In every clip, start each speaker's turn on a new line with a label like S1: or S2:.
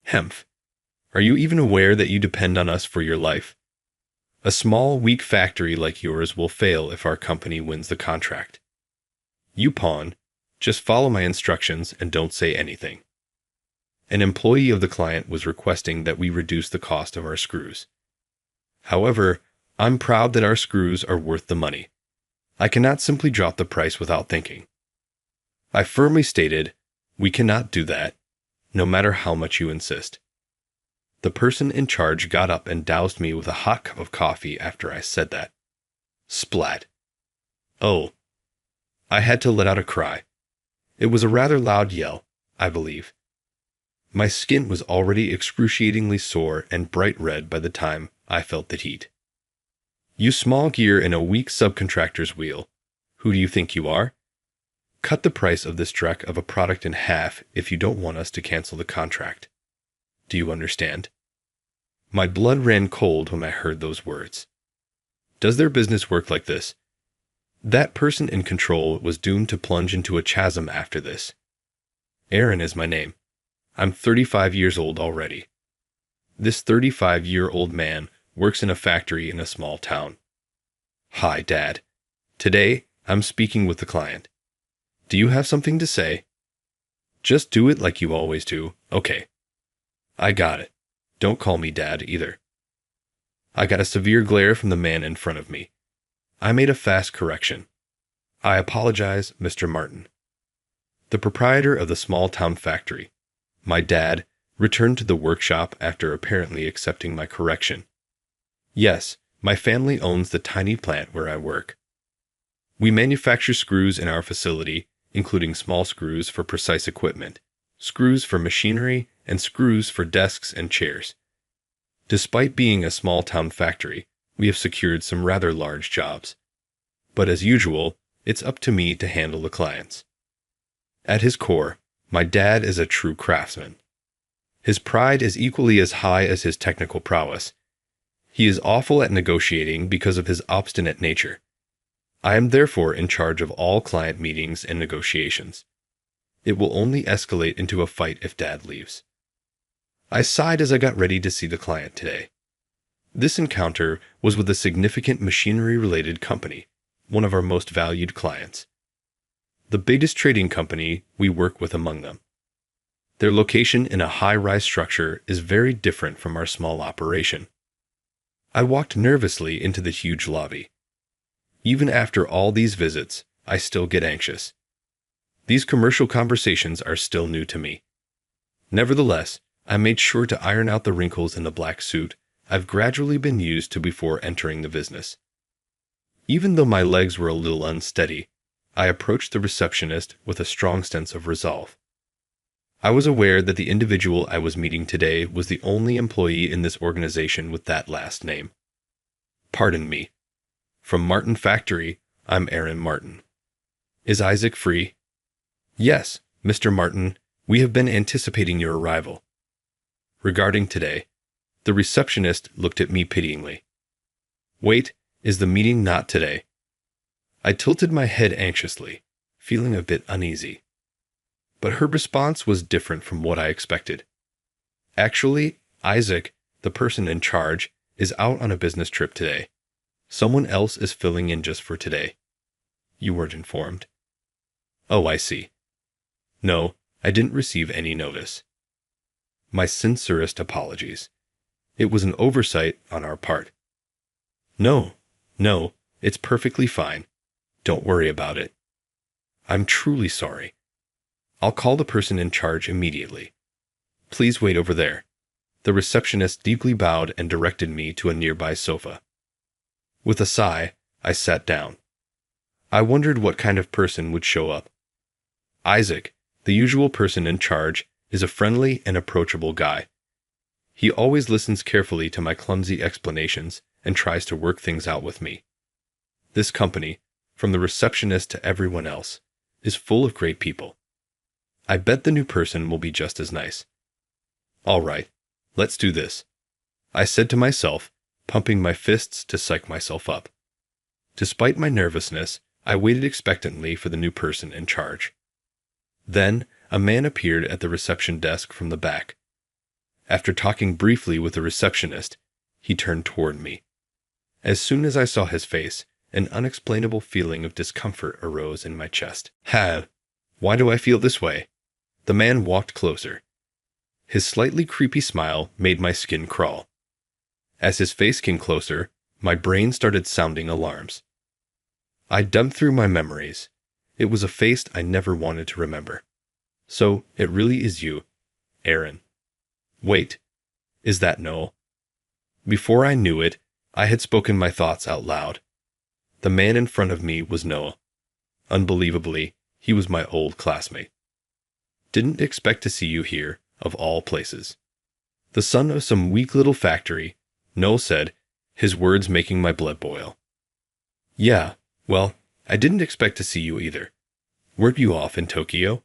S1: Hemph. Are you even aware that you depend on us for your life? A small, weak factory like yours will fail if our company wins the contract. You pawn. Just follow my instructions and don't say anything. An employee of the client was requesting that we reduce the cost of our screws. However, I'm proud that our screws are worth the money. I cannot simply drop the price without thinking. I firmly stated, we cannot do that, no matter how much you insist. The person in charge got up and doused me with a hot cup of coffee after I said that. Splat. Oh. I had to let out a cry. It was a rather loud yell, I believe. My skin was already excruciatingly sore and bright red by the time I felt the heat. You small gear in a weak subcontractor's wheel. Who do you think you are? Cut the price of this dreck of a product in half if you don't want us to cancel the contract. Do you understand? My blood ran cold when I heard those words. Does their business work like this? That person in control was doomed to plunge into a chasm after this. Aaron is my name. I'm 35 years old already. This 35-year-old man works in a factory in a small town. Hi, Dad. Today, I'm speaking with the client. Do you have something to say? Just do it like you always do, okay. I got it. Don't call me Dad either. I got a severe glare from the man in front of me. I made a fast correction. I apologize, Mr. Martin. The proprietor of the small-town factory, my dad, returned to the workshop after apparently accepting my correction. Yes, my family owns the tiny plant where I work. We manufacture screws in our facility, including small screws for precise equipment, screws for machinery, and screws for desks and chairs. Despite being a small-town factory, we have secured some rather large jobs. But as usual, it's up to me to handle the clients. At his core, my dad is a true craftsman. His pride is equally as high as his technical prowess. He is awful at negotiating because of his obstinate nature. I am therefore in charge of all client meetings and negotiations. It will only escalate into a fight if Dad leaves. I sighed as I got ready to see the client today. This encounter was with a significant machinery-related company, one of our most valued clients. The biggest trading company we work with among them. Their location in a high-rise structure is very different from our small operation. I walked nervously into the huge lobby. Even after all these visits, I still get anxious. These commercial conversations are still new to me. Nevertheless, I made sure to iron out the wrinkles in the black suit I've gradually been used to before entering the business. Even though my legs were a little unsteady, I approached the receptionist with a strong sense of resolve. I was aware that the individual I was meeting today was the only employee in this organization with that last name. Pardon me. From Martin Factory, I'm Aaron Martin. Is Isaac free? Yes, Mr. Martin, we have been anticipating your arrival. Regarding today, the receptionist looked at me pityingly. Wait, is the meeting not today? I tilted my head anxiously, feeling a bit uneasy. But her response was different from what I expected. Actually, Isaac, the person in charge, is out on a business trip today. Someone else is filling in just for today. You weren't informed. Oh, I see. No, I didn't receive any notice. My sincerest apologies. It was an oversight on our part. No, it's perfectly fine. Don't worry about it. I'm truly sorry. I'll call the person in charge immediately. Please wait over there. The receptionist deeply bowed and directed me to a nearby sofa. With a sigh, I sat down. I wondered what kind of person would show up. Isaac, the usual person in charge, is a friendly and approachable guy. He always listens carefully to my clumsy explanations and tries to work things out with me. This company, from the receptionist to everyone else, is full of great people. I bet the new person will be just as nice. All right, let's do this, I said to myself, pumping my fists to psych myself up. Despite my nervousness, I waited expectantly for the new person in charge. Then, a man appeared at the reception desk from the back. After talking briefly with the receptionist, he turned toward me. As soon as I saw his face, an unexplainable feeling of discomfort arose in my chest. Why do I feel this way? The man walked closer. His slightly creepy smile made my skin crawl. As his face came closer, my brain started sounding alarms. I dumbed through my memories. It was a face I never wanted to remember. So, it really is you, Aaron. Wait, is that Noel? Before I knew it, I had spoken my thoughts out loud. The man in front of me was Noah. Unbelievably, he was my old classmate. Didn't expect to see you here, of all places. The son of some weak little factory, Noel said, his words making my blood boil. Yeah, well, I didn't expect to see you either. Weren't you off in Tokyo?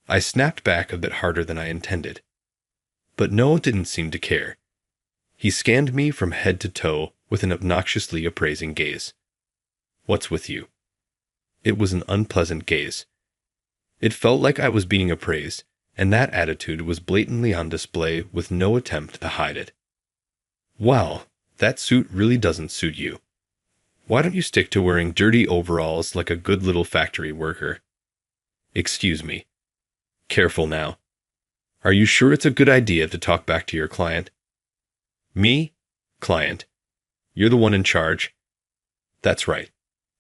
S1: I snapped back a bit harder than I intended. But Noel didn't seem to care. He scanned me from head to toe with an obnoxiously appraising gaze. What's with you? It was an unpleasant gaze. It felt like I was being appraised, and that attitude was blatantly on display with no attempt to hide it. Wow, that suit really doesn't suit you. Why don't you stick to wearing dirty overalls like a good little factory worker? Excuse me. Careful now. Are you sure it's a good idea to talk back to your client? Me? Client. You're the one in charge. That's right.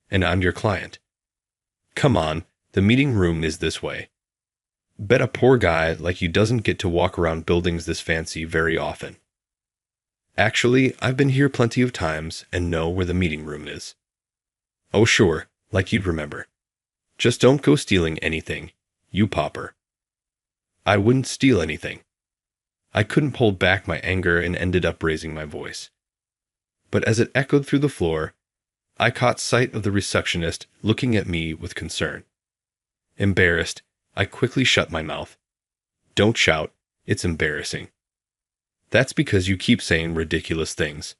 S1: And I'm your client. Come on, the meeting room is this way. Bet a poor guy like you doesn't get to walk around buildings this fancy very often. Actually, I've been here plenty of times and know where the meeting room is. Oh sure, like you'd remember. Just don't go stealing anything, you pauper. I wouldn't steal anything. I couldn't hold back my anger and ended up raising my voice. But as it echoed through the floor, I caught sight of the receptionist looking at me with concern. Embarrassed, I quickly shut my mouth. Don't shout, it's embarrassing. That's because you keep saying ridiculous things.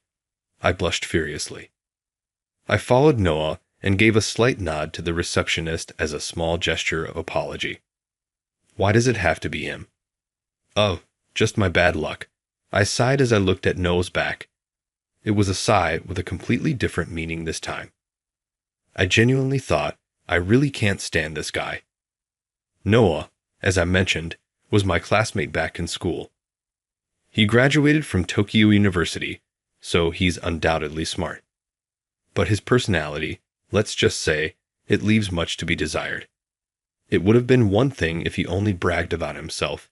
S1: I blushed furiously. I followed Noah and gave a slight nod to the receptionist as a small gesture of apology. Why does it have to be him? Oh, just my bad luck. I sighed as I looked at Noah's back. It was a sigh with a completely different meaning this time. I genuinely thought, I really can't stand this guy. Noah, as I mentioned, was my classmate back in school. He graduated from Tokyo University, so he's undoubtedly smart. But his personality, let's just say, it leaves much to be desired. It would have been one thing if he only bragged about himself,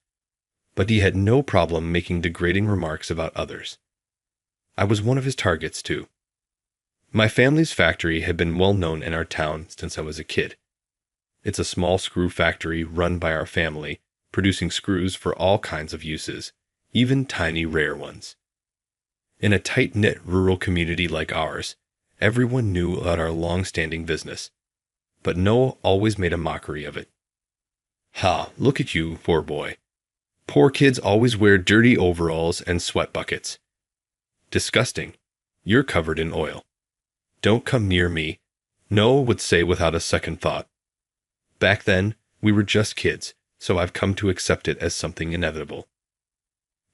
S1: but he had no problem making degrading remarks about others. I was one of his targets, too. My family's factory had been well known in our town since I was a kid. It's a small screw factory run by our family, producing screws for all kinds of uses, even tiny rare ones. In a tight-knit rural community like ours, everyone knew about our long-standing business, but Noah always made a mockery of it. Ha, look at you, poor boy. Poor kids always wear dirty overalls and sweat buckets. Disgusting. You're covered in oil. Don't come near me, Noah would say without a second thought. Back then, we were just kids, so I've come to accept it as something inevitable.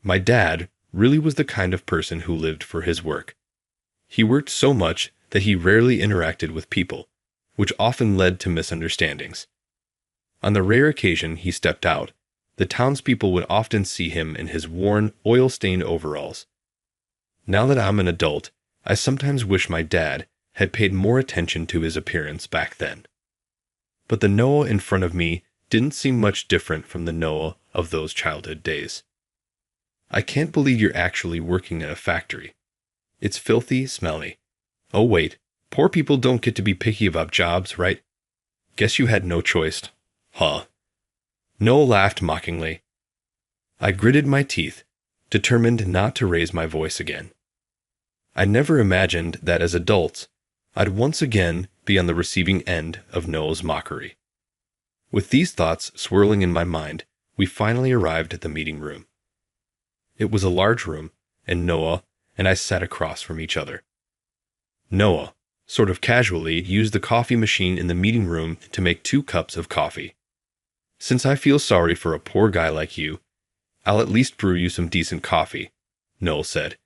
S1: My dad really was the kind of person who lived for his work. He worked so much that he rarely interacted with people, which often led to misunderstandings. On the rare occasion he stepped out, the townspeople would often see him in his worn, oil-stained overalls. Now that I'm an adult, I sometimes wish my dad had paid more attention to his appearance back then. But the Noah in front of me didn't seem much different from the Noah of those childhood days. I can't believe you're actually working in a factory. It's filthy, smelly. Oh wait, poor people don't get to be picky about jobs, right? Guess you had no choice. Huh. Noah laughed mockingly. I gritted my teeth, determined not to raise my voice again. I never imagined that as adults, I'd once again be on the receiving end of Noah's mockery. With these thoughts swirling in my mind, we finally arrived at the meeting room. It was a large room, and Noah and I sat across from each other. Noah, sort of casually, used the coffee machine in the meeting room to make 2 cups of coffee. Since I feel sorry for a poor guy like you, I'll at least brew you some decent coffee, Noel said.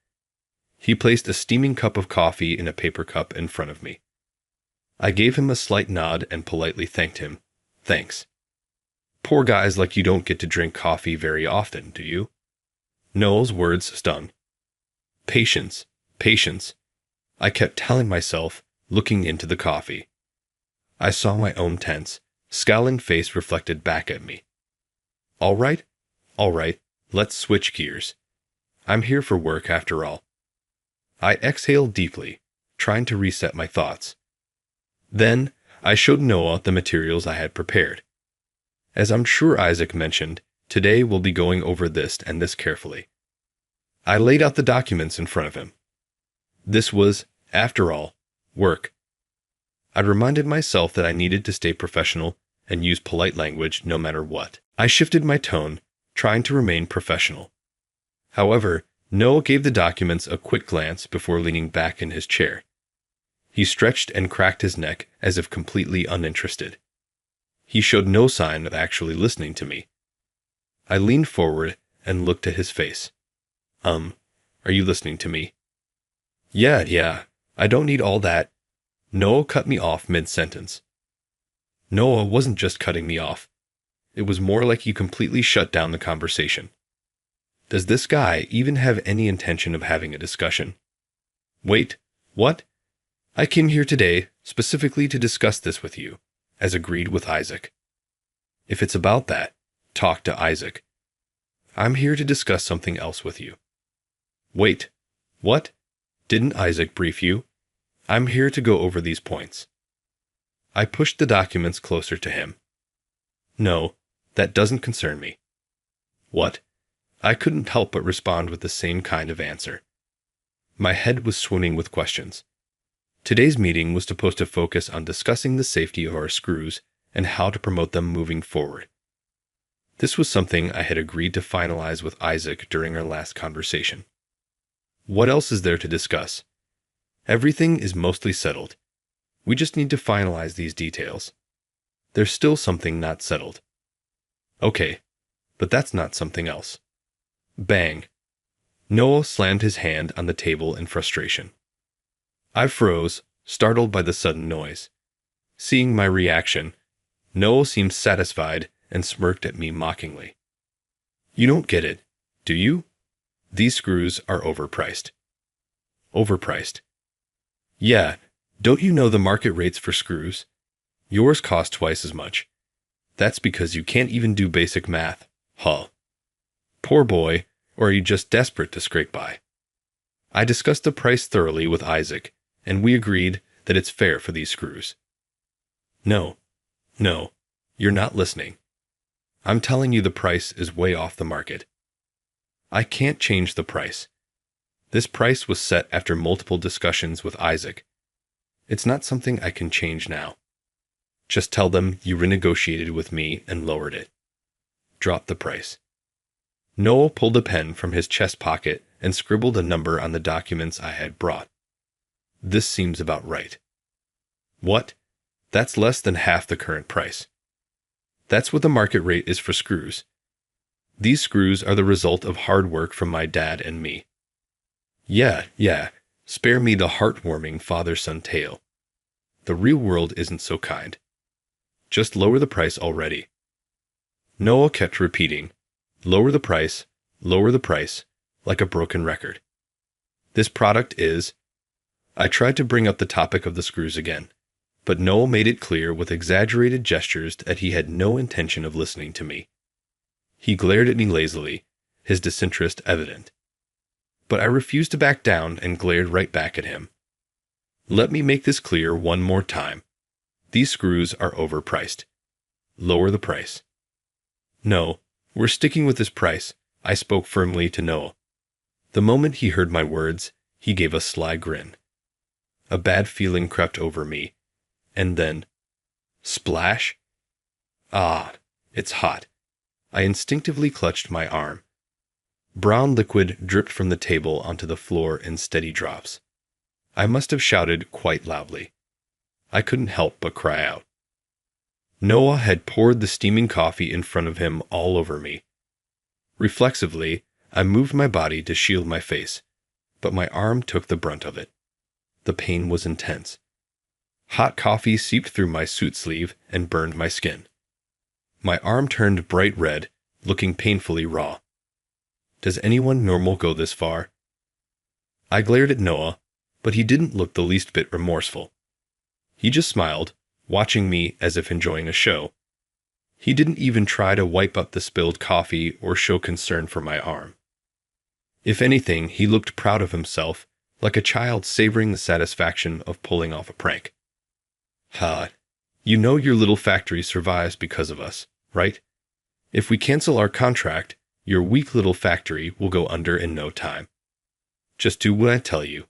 S1: He placed a steaming cup of coffee in a paper cup in front of me. I gave him a slight nod and politely thanked him. Thanks. Poor guys like you don't get to drink coffee very often, do you? Noel's words stung. Patience, patience. I kept telling myself, looking into the coffee. I saw my own tense, scowling face reflected back at me. All right, let's switch gears. I'm here for work after all. I exhaled deeply, trying to reset my thoughts. Then, I showed Noah the materials I had prepared. As I'm sure Isaac mentioned, today we'll be going over this and this carefully. I laid out the documents in front of him. This was, after all, work. I reminded myself that I needed to stay professional and use polite language no matter what. I shifted my tone, trying to remain professional. However, Noah gave the documents a quick glance before leaning back in his chair. He stretched and cracked his neck as if completely uninterested. He showed no sign of actually listening to me. I leaned forward and looked at his face. Are you listening to me? Yeah, I don't need all that. Noah cut me off mid-sentence. Noah wasn't just cutting me off. It was more like he completely shut down the conversation. Does this guy even have any intention of having a discussion? Wait, what? I came here today specifically to discuss this with you, as agreed with Isaac. If it's about that, talk to Isaac. I'm here to discuss something else with you. Wait, what? Didn't Isaac brief you? I'm here to go over these points. I pushed the documents closer to him. No, that doesn't concern me. What? I couldn't help but respond with the same kind of answer. My head was swimming with questions. Today's meeting was supposed to focus on discussing the safety of our screws and how to promote them moving forward. This was something I had agreed to finalize with Isaac during our last conversation. What else is there to discuss? Everything is mostly settled. We just need to finalize these details. There's still something not settled. Okay, but that's not something else. Bang. Noah slammed his hand on the table in frustration. I froze, startled by the sudden noise. Seeing my reaction, Noah seemed satisfied and smirked at me mockingly. You don't get it, do you? These screws are overpriced. Overpriced? Yeah, don't you know the market rates for screws? Yours cost twice as much. That's because you can't even do basic math, huh? Poor boy, or are you just desperate to scrape by? I discussed the price thoroughly with Isaac, and we agreed that it's fair for these screws. No, you're not listening. I'm telling you the price is way off the market. I can't change the price. This price was set after multiple discussions with Isaac. It's not something I can change now. Just tell them you renegotiated with me and lowered it. Drop the price. Noel pulled a pen from his chest pocket and scribbled a number on the documents I had brought. This seems about right. What? That's less than half the current price. That's what the market rate is for screws. These screws are the result of hard work from my dad and me. Yeah, spare me the heartwarming father-son tale. The real world isn't so kind. Just lower the price already. Noah kept repeating, lower the price, like a broken record. This product is... I tried to bring up the topic of the screws again, but Noel made it clear with exaggerated gestures that he had no intention of listening to me. He glared at me lazily, his disinterest evident. But I refused to back down and glared right back at him. Let me make this clear one more time. These screws are overpriced. Lower the price. No, we're sticking with this price, I spoke firmly to Noah. The moment he heard my words, he gave a sly grin. A bad feeling crept over me, and then, splash! Ah, it's hot. I instinctively clutched my arm. Brown liquid dripped from the table onto the floor in steady drops. I must have shouted quite loudly. I couldn't help but cry out. Noah had poured the steaming coffee in front of him all over me. Reflexively, I moved my body to shield my face, but my arm took the brunt of it. The pain was intense. Hot coffee seeped through my suit sleeve and burned my skin. My arm turned bright red, looking painfully raw. Does anyone normal go this far? I glared at Noah, but he didn't look the least bit remorseful. He just smiled, watching me as if enjoying a show. He didn't even try to wipe up the spilled coffee or show concern for my arm. If anything, he looked proud of himself, like a child savoring the satisfaction of pulling off a prank. Ha, you know your little factory survives because of us, right? If we cancel our contract, your weak little factory will go under in no time. Just do what I tell you.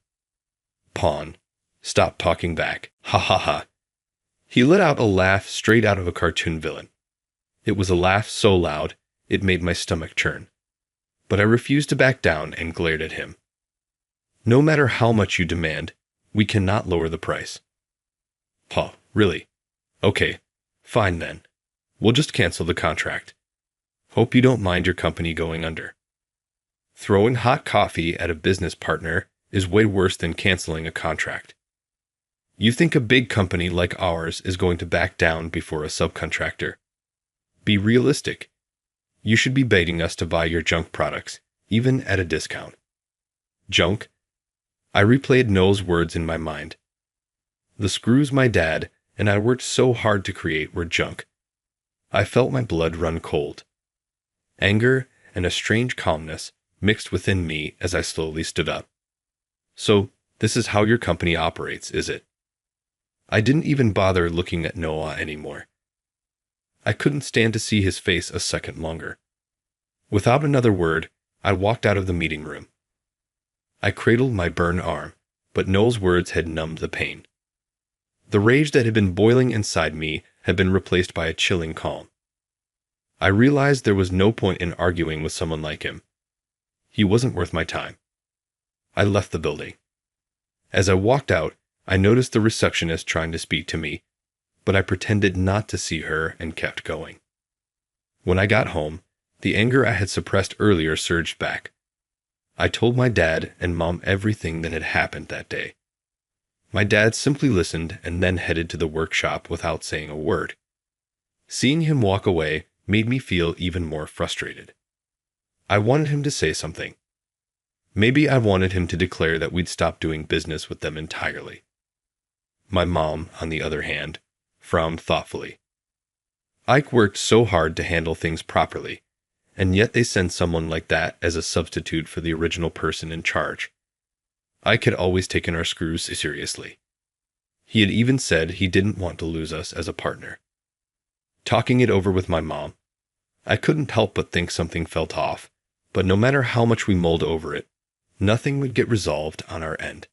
S1: Pawn. Stop talking back. Ha ha ha. He let out a laugh straight out of a cartoon villain. It was a laugh so loud, it made my stomach churn. But I refused to back down and glared at him. No matter how much you demand, we cannot lower the price. Huh, really? Okay, fine then. We'll just cancel the contract. Hope you don't mind your company going under. Throwing hot coffee at a business partner is way worse than canceling a contract. You think a big company like ours is going to back down before a subcontractor? Be realistic. You should be begging us to buy your junk products, even at a discount. Junk? I replayed Noel's words in my mind. The screws my dad and I worked so hard to create were junk. I felt my blood run cold. Anger and a strange calmness mixed within me as I slowly stood up. So, this is how your company operates, is it? I didn't even bother looking at Noah anymore. I couldn't stand to see his face a second longer. Without another word, I walked out of the meeting room. I cradled my burned arm, but Noel's words had numbed the pain. The rage that had been boiling inside me had been replaced by a chilling calm. I realized there was no point in arguing with someone like him. He wasn't worth my time. I left the building. As I walked out, I noticed the receptionist trying to speak to me, but I pretended not to see her and kept going. When I got home, the anger I had suppressed earlier surged back. I told my dad and mom everything that had happened that day. My dad simply listened and then headed to the workshop without saying a word. Seeing him walk away made me feel even more frustrated. I wanted him to say something. Maybe I wanted him to declare that we'd stop doing business with them entirely. My mom, on the other hand, frowned thoughtfully. Ike worked so hard to handle things properly, and yet they send someone like that as a substitute for the original person in charge. Ike had always taken our screws seriously. He had even said he didn't want to lose us as a partner. Talking it over with my mom, I couldn't help but think something felt off, but no matter how much we mulled over it, nothing would get resolved on our end.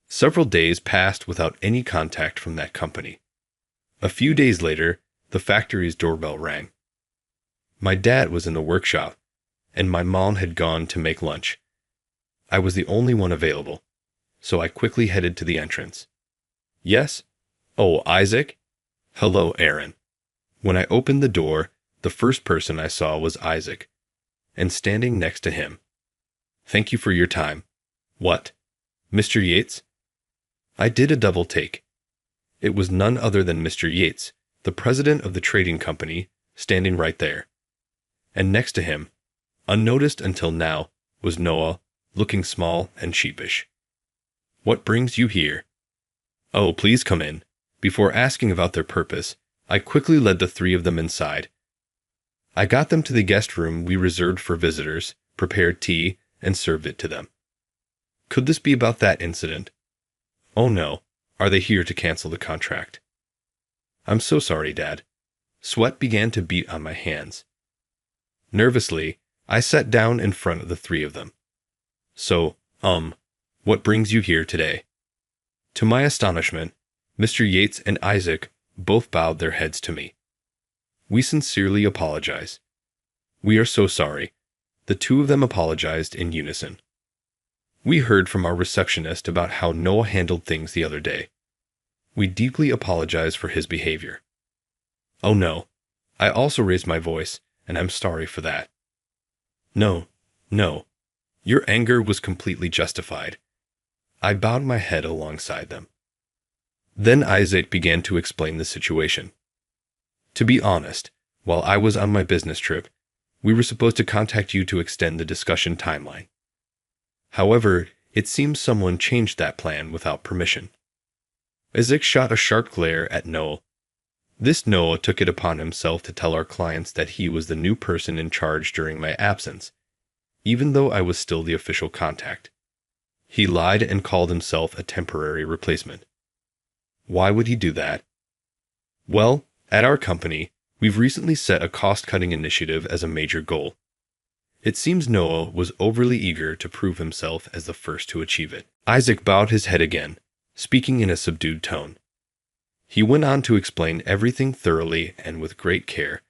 S1: Several days passed without any contact from that company. A few days later, the factory's doorbell rang. My dad was in the workshop, and my mom had gone to make lunch. I was the only one available, so I quickly headed to the entrance. Yes? Oh, Isaac? Hello, Aaron. When I opened the door, the first person I saw was Isaac, and standing next to him. Thank you for your time. What? Mr. Yates? I did a double take. It was none other than Mr. Yates, the president of the trading company, standing right there. And next to him, unnoticed until now, was Noah, looking small and sheepish. What brings you here? Oh, please come in. Before asking about their purpose, I quickly led the three of them inside. I got them to the guest room we reserved for visitors, prepared tea, and served it to them. Could this be about that incident? Oh no, are they here to cancel the contract? I'm so sorry, Dad. Sweat began to beat on my hands. Nervously, I sat down in front of the three of them. So, what brings you here today? To my astonishment, Mr. Yates and Isaac both bowed their heads to me. We sincerely apologize. We are so sorry. The two of them apologized in unison. We heard from our receptionist about how Noah handled things the other day. We deeply apologize for his behavior. Oh no, I also raised my voice, and I'm sorry for that. No, no. Your anger was completely justified. I bowed my head alongside them. Then Isaac began to explain the situation. To be honest, while I was on my business trip, we were supposed to contact you to extend the discussion timeline. However, it seems someone changed that plan without permission. Isaac shot a sharp glare at Noah. This Noah took it upon himself to tell our clients that he was the new person in charge during my absence, even though I was still the official contact. He lied and called himself a temporary replacement. Why would he do that? Well, at our company, we've recently set a cost-cutting initiative as a major goal. It seems Noah was overly eager to prove himself as the first to achieve it. Isaac bowed his head again, speaking in a subdued tone. He went on to explain everything thoroughly and with great care,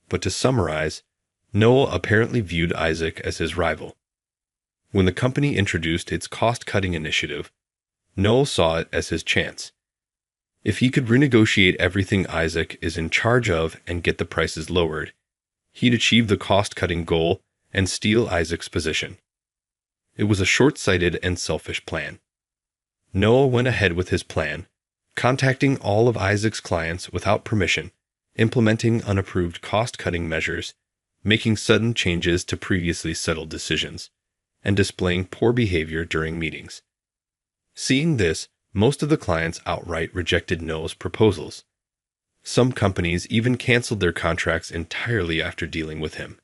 S1: but to summarize, Noah apparently viewed Isaac as his rival. When the company introduced its cost-cutting initiative, Noah saw it as his chance. If he could renegotiate everything Isaac is in charge of and get the prices lowered, he'd achieve the cost-cutting goal and steal Isaac's position. It was a short-sighted and selfish plan. Noah went ahead with his plan, contacting all of Isaac's clients without permission, implementing unapproved cost-cutting measures, making sudden changes to previously settled decisions, and displaying poor behavior during meetings. Seeing this, most of the clients outright rejected Noah's proposals. Some companies even canceled their contracts entirely after dealing with him.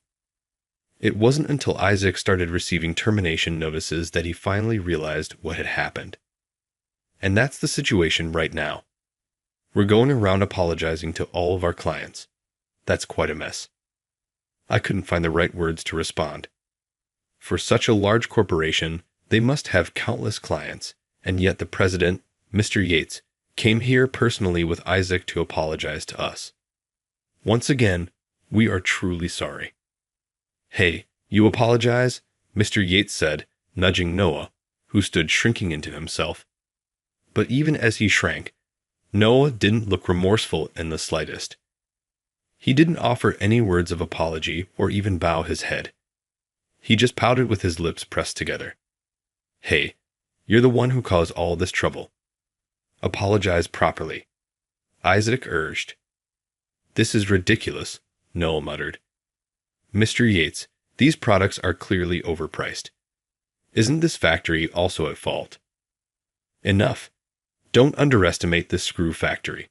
S1: It wasn't until Isaac started receiving termination notices that he finally realized what had happened. And that's the situation right now. We're going around apologizing to all of our clients. That's quite a mess. I couldn't find the right words to respond. For such a large corporation, they must have countless clients, and yet the president, Mr. Yates, came here personally with Isaac to apologize to us. Once again, we are truly sorry. Hey, you apologize? Mr. Yates said, nudging Noah, who stood shrinking into himself. But even as he shrank, Noah didn't look remorseful in the slightest. He didn't offer any words of apology or even bow his head. He just pouted with his lips pressed together. Hey, you're the one who caused all this trouble. Apologize properly, Isaac urged. This is ridiculous, Noah muttered. Mr. Yates, these products are clearly overpriced. Isn't this factory also at fault? Enough. Don't underestimate this screw factory.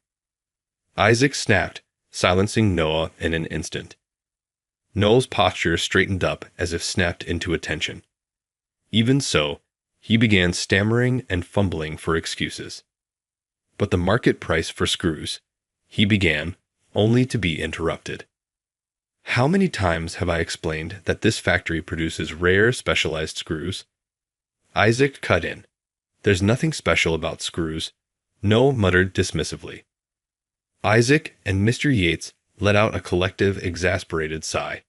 S1: Isaac snapped, silencing Noah in an instant. Noah's posture straightened up as if snapped into attention. Even so, he began stammering and fumbling for excuses. But the market price for screws, he began, only to be interrupted. How many times have I explained that this factory produces rare, specialized screws? Isaac cut in. There's nothing special about screws, Noah muttered dismissively. Isaac and Mr. Yates let out a collective, exasperated sigh.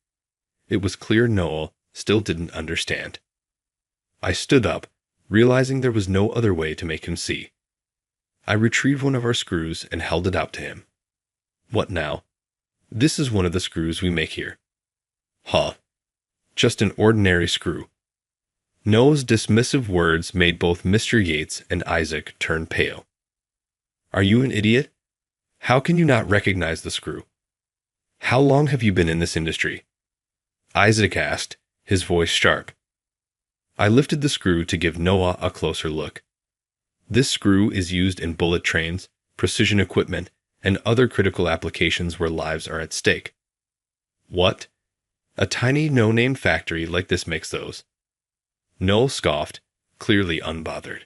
S1: It was clear Noah still didn't understand. I stood up, realizing there was no other way to make him see. I retrieved one of our screws and held it out to him. What now? This is one of the screws we make here. Huh. Just an ordinary screw. Noah's dismissive words made both Mr. Yates and Isaac turn pale. Are you an idiot? How can you not recognize the screw? How long have you been in this industry? Isaac asked, his voice sharp. I lifted the screw to give Noah a closer look. This screw is used in bullet trains, precision equipment, and other critical applications where lives are at stake. What? A tiny no-name factory like this makes those? Noah scoffed, clearly unbothered.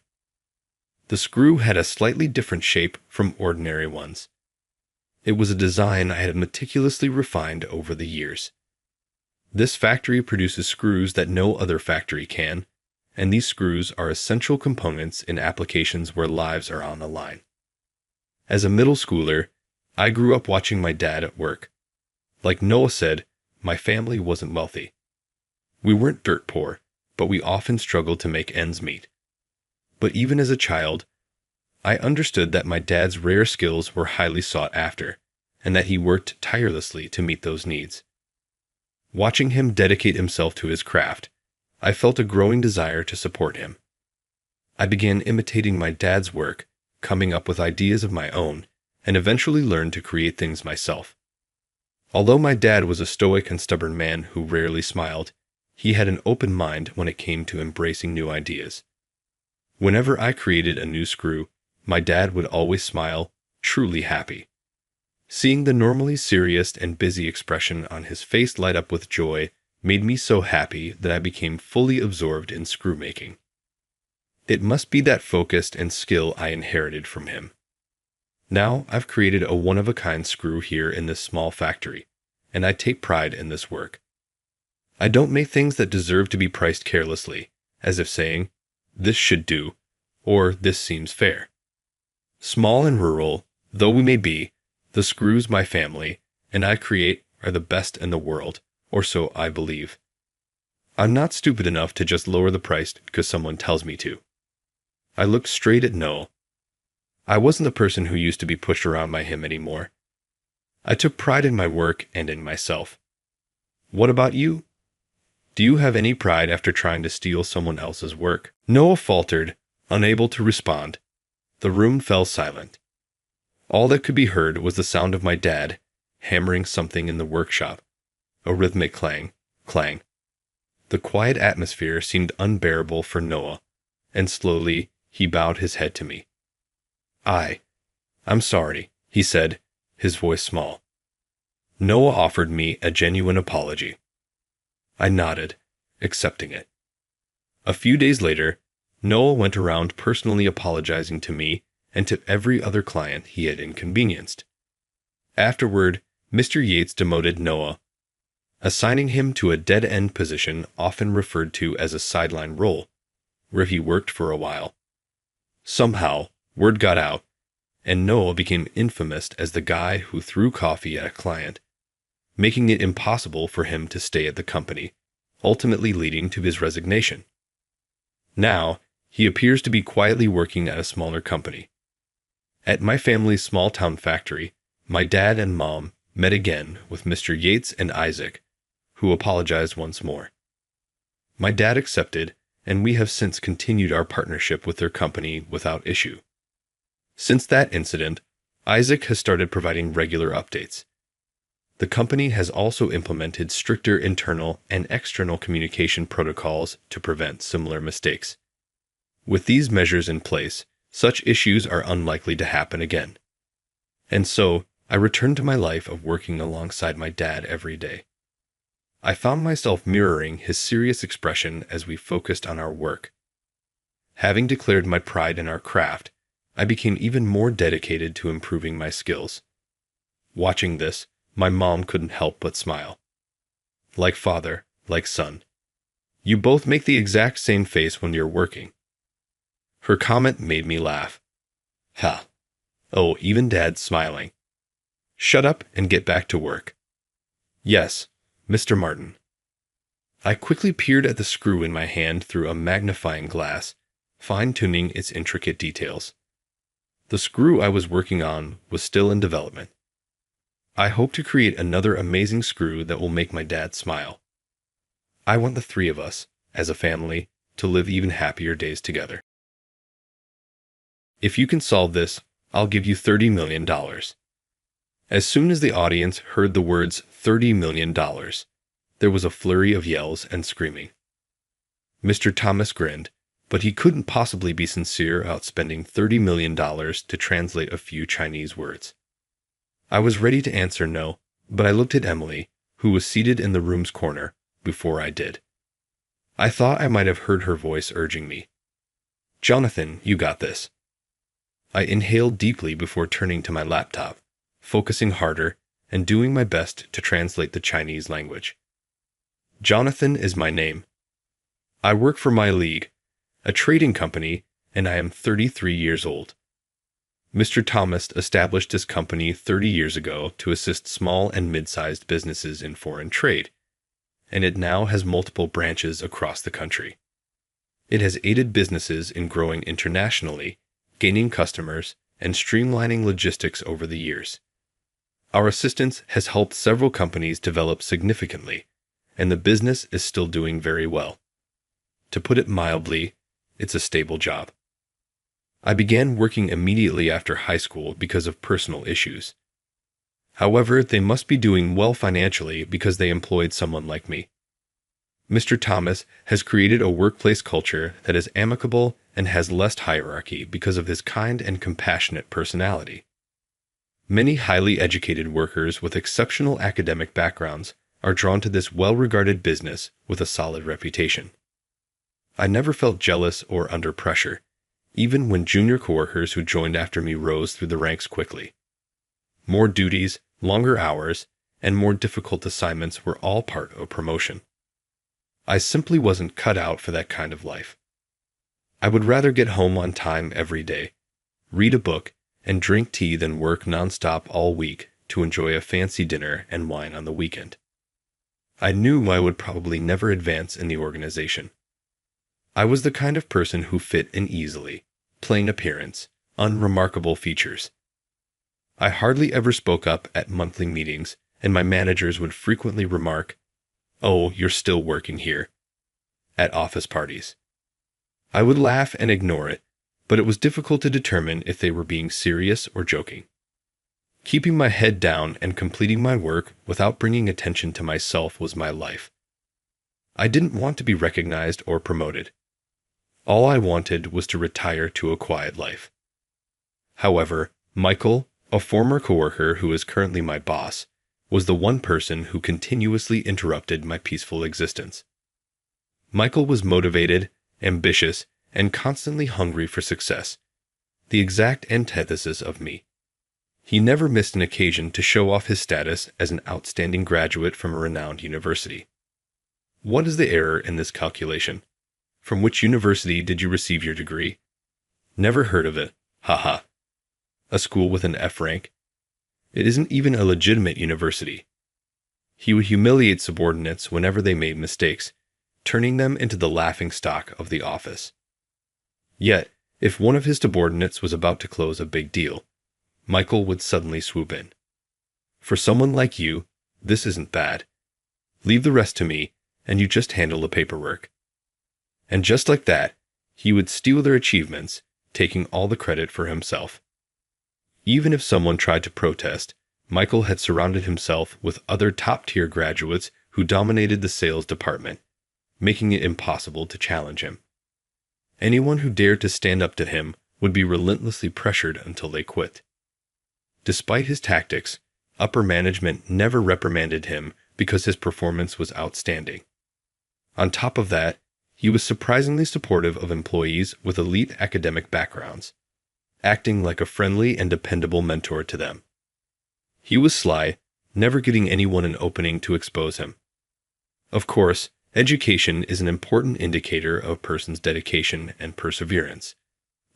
S1: The screw had a slightly different shape from ordinary ones. It was a design I had meticulously refined over the years. This factory produces screws that no other factory can, and these screws are essential components in applications where lives are on the line. As a middle schooler, I grew up watching my dad at work. Like Noah said, my family wasn't wealthy. We weren't dirt poor, but we often struggled to make ends meet. But even as a child, I understood that my dad's rare skills were highly sought after, and that he worked tirelessly to meet those needs. Watching him dedicate himself to his craft, I felt a growing desire to support him. I began imitating my dad's work, coming up with ideas of my own, and eventually learned to create things myself. Although my dad was a stoic and stubborn man who rarely smiled, he had an open mind when it came to embracing new ideas. Whenever I created a new screw, my dad would always smile, truly happy. Seeing the normally serious and busy expression on his face light up with joy made me so happy that I became fully absorbed in screw making. It must be that focus and skill I inherited from him. Now I've created a one-of-a-kind screw here in this small factory, and I take pride in this work. I don't make things that deserve to be priced carelessly, as if saying, "This should do," or "This seems fair." Small and rural, though we may be, the screws my family and I create are the best in the world, or so I believe. I'm not stupid enough to just lower the price because someone tells me to. I looked straight at Noel. I wasn't the person who used to be pushed around by him anymore. I took pride in my work and in myself. What about you? Do you have any pride after trying to steal someone else's work? Noah faltered, unable to respond. The room fell silent. All that could be heard was the sound of my dad hammering something in the workshop, a rhythmic clang, clang. The quiet atmosphere seemed unbearable for Noah, and slowly he bowed his head to me. I'm sorry, he said, his voice small. Noah offered me a genuine apology. I nodded, accepting it. A few days later, Noah went around personally apologizing to me and to every other client he had inconvenienced. Afterward, Mr. Yates demoted Noah, assigning him to a dead-end position often referred to as a sideline role, where he worked for a while. Somehow, word got out, and Noah became infamous as the guy who threw coffee at a client, making it impossible for him to stay at the company, ultimately leading to his resignation. Now, he appears to be quietly working at a smaller company. At my family's small-town factory, my dad and mom met again with Mr. Yates and Isaac, who apologized once more. My dad accepted, and we have since continued our partnership with their company without issue. Since that incident, Isaac has started providing regular updates. The company has also implemented stricter internal and external communication protocols to prevent similar mistakes. With these measures in place, such issues are unlikely to happen again. And so, I returned to my life of working alongside my dad every day. I found myself mirroring his serious expression as we focused on our work. Having declared my pride in our craft, I became even more dedicated to improving my skills. Watching this, my mom couldn't help but smile. Like father, like son. You both make the exact same face when you're working. Her comment made me laugh. Ha. Oh, even Dad's smiling. Shut up and get back to work. Yes, Mr. Martin. I quickly peered at the screw in my hand through a magnifying glass, fine-tuning its intricate details. The screw I was working on was still in development. I hope to create another amazing screw that will make my dad smile. I want the three of us, as a family, to live even happier days together. If you can solve this, I'll give you $30 million. As soon as the audience heard the words $30 million, there was a flurry of yells and screaming. Mr. Thomas grinned, but he couldn't possibly be sincere about spending $30 million to translate a few Chinese words. I was ready to answer no, but I looked at Emily, who was seated in the room's corner, before I did. I thought I might have heard her voice urging me. "Jonathan, you got this." I inhaled deeply before turning to my laptop, focusing harder and doing my best to translate the Chinese language. Jonathan is my name. I work for my league, a trading company, and I am 33 years old. Mr. Thomas established this company 30 years ago to assist small and mid-sized businesses in foreign trade, and it now has multiple branches across the country. It has aided businesses in growing internationally, gaining customers, and streamlining logistics over the years. Our assistance has helped several companies develop significantly, and the business is still doing very well. To put it mildly, it's a stable job. I began working immediately after high school because of personal issues. However, they must be doing well financially because they employed someone like me. Mr. Thomas has created a workplace culture that is amicable and has less hierarchy because of his kind and compassionate personality. Many highly educated workers with exceptional academic backgrounds are drawn to this well-regarded business with a solid reputation. I never felt jealous or under pressure, even when junior coworkers who joined after me rose through the ranks quickly. More duties, longer hours, and more difficult assignments were all part of promotion. I simply wasn't cut out for that kind of life. I would rather get home on time every day, read a book, and drink tea than work nonstop all week to enjoy a fancy dinner and wine on the weekend. I knew I would probably never advance in the organization. I was the kind of person who fit in easily, plain appearance, unremarkable features. I hardly ever spoke up at monthly meetings, and my managers would frequently remark, "Oh, you're still working here," at office parties. I would laugh and ignore it, but it was difficult to determine if they were being serious or joking. Keeping my head down and completing my work without bringing attention to myself was my life. I didn't want to be recognized or promoted. All I wanted was to retire to a quiet life. However, Michael, a former coworker who is currently my boss, was the one person who continuously interrupted my peaceful existence. Michael was motivated, ambitious, and constantly hungry for success, the exact antithesis of me. He never missed an occasion to show off his status as an outstanding graduate from a renowned university. What is the error in this calculation? From which university did you receive your degree? Never heard of it. Haha. A school with an F rank? It isn't even a legitimate university. He would humiliate subordinates whenever they made mistakes, turning them into the laughingstock of the office. Yet, if one of his subordinates was about to close a big deal, Michael would suddenly swoop in. For someone like you, this isn't bad. Leave the rest to me, and you just handle the paperwork. And just like that, he would steal their achievements, taking all the credit for himself. Even if someone tried to protest, Michael had surrounded himself with other top-tier graduates who dominated the sales department, making it impossible to challenge him. Anyone who dared to stand up to him would be relentlessly pressured until they quit. Despite his tactics, upper management never reprimanded him because his performance was outstanding. On top of that, he was surprisingly supportive of employees with elite academic backgrounds, acting like a friendly and dependable mentor to them. He was sly, never getting anyone an opening to expose him. Of course, education is an important indicator of a person's dedication and perseverance,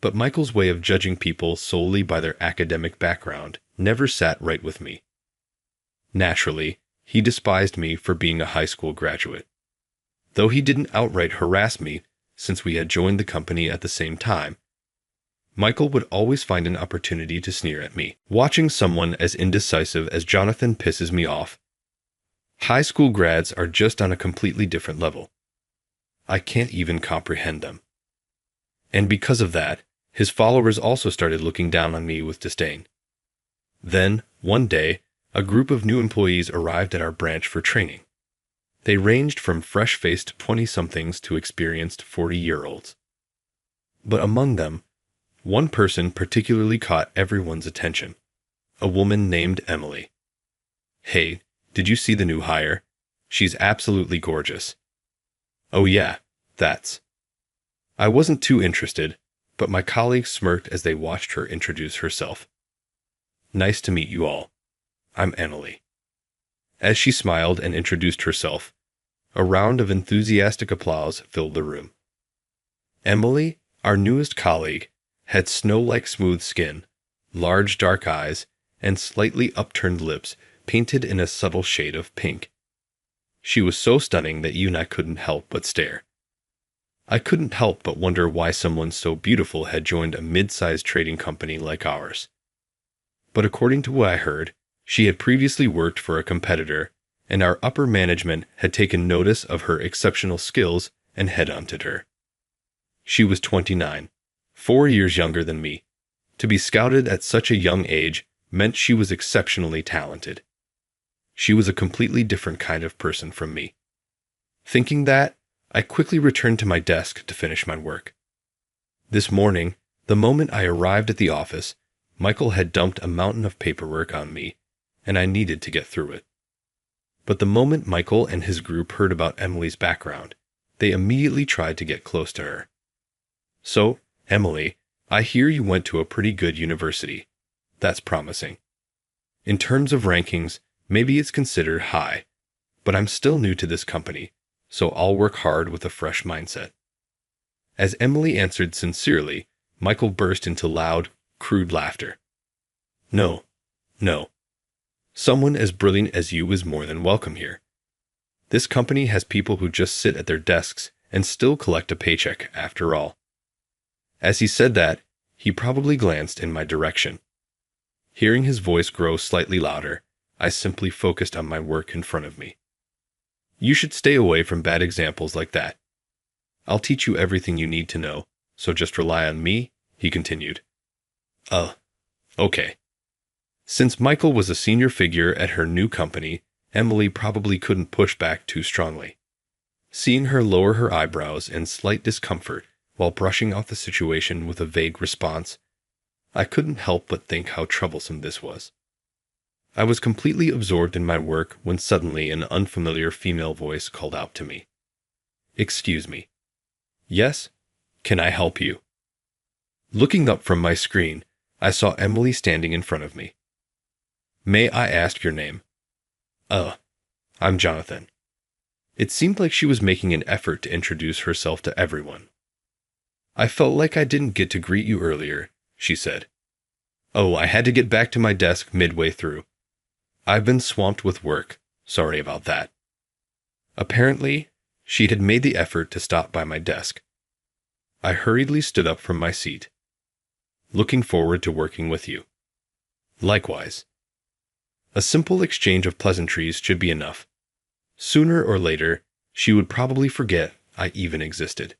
S1: but Michael's way of judging people solely by their academic background never sat right with me. Naturally, he despised me for being a high school graduate. Though he didn't outright harass me, since we had joined the company at the same time, Michael would always find an opportunity to sneer at me. Watching someone as indecisive as Jonathan pisses me off. High school grads are just on a completely different level. I can't even comprehend them. And because of that, his followers also started looking down on me with disdain. Then, one day, a group of new employees arrived at our branch for training. They ranged from fresh-faced 20-somethings to experienced 40-year-olds. But among them, one person particularly caught everyone's attention, a woman named Emily. "Hey, did you see the new hire? She's absolutely gorgeous." "Oh yeah, that's." I wasn't too interested, but my colleagues smirked as they watched her introduce herself. "Nice to meet you all. I'm Emily." As she smiled and introduced herself, a round of enthusiastic applause filled the room. Emily, our newest colleague, had snow-like smooth skin, large dark eyes, and slightly upturned lips painted in a subtle shade of pink. She was so stunning that you and I couldn't help but stare. I couldn't help but wonder why someone so beautiful had joined a mid-sized trading company like ours. But according to what I heard, she had previously worked for a competitor, and our upper management had taken notice of her exceptional skills and headhunted her. She was 29, 4 years younger than me. To be scouted at such a young age meant she was exceptionally talented. She was a completely different kind of person from me. Thinking that, I quickly returned to my desk to finish my work. This morning, the moment I arrived at the office, Michael had dumped a mountain of paperwork on me, and I needed to get through it. But the moment Michael and his group heard about Emily's background, they immediately tried to get close to her. "So, Emily, I hear you went to a pretty good university. That's promising. In terms of rankings, maybe it's considered high, but I'm still new to this company, so I'll work hard with a fresh mindset." As Emily answered sincerely, Michael burst into loud, crude laughter. No. Someone as brilliant as you is more than welcome here. This company has people who just sit at their desks and still collect a paycheck after all. As he said that, he probably glanced in my direction. Hearing his voice grow slightly louder, I simply focused on my work in front of me. "You should stay away from bad examples like that. I'll teach you everything you need to know, so just rely on me," he continued. Okay. Since Michael was a senior figure at her new company, Emily probably couldn't push back too strongly. Seeing her lower her eyebrows in slight discomfort while brushing off the situation with a vague response, I couldn't help but think how troublesome this was. I was completely absorbed in my work when suddenly an unfamiliar female voice called out to me. "Excuse me." "Yes? Can I help you?" Looking up from my screen, I saw Emily standing in front of me. "May I ask your name?" I'm Jonathan." It seemed like she was making an effort to introduce herself to everyone. "I felt like I didn't get to greet you earlier," she said. "Oh, I had to get back to my desk midway through. I've been swamped with work. Sorry about that." Apparently, she had made the effort to stop by my desk. I hurriedly stood up from my seat. "Looking forward to working with you." "Likewise." A simple exchange of pleasantries should be enough. Sooner or later, she would probably forget I even existed.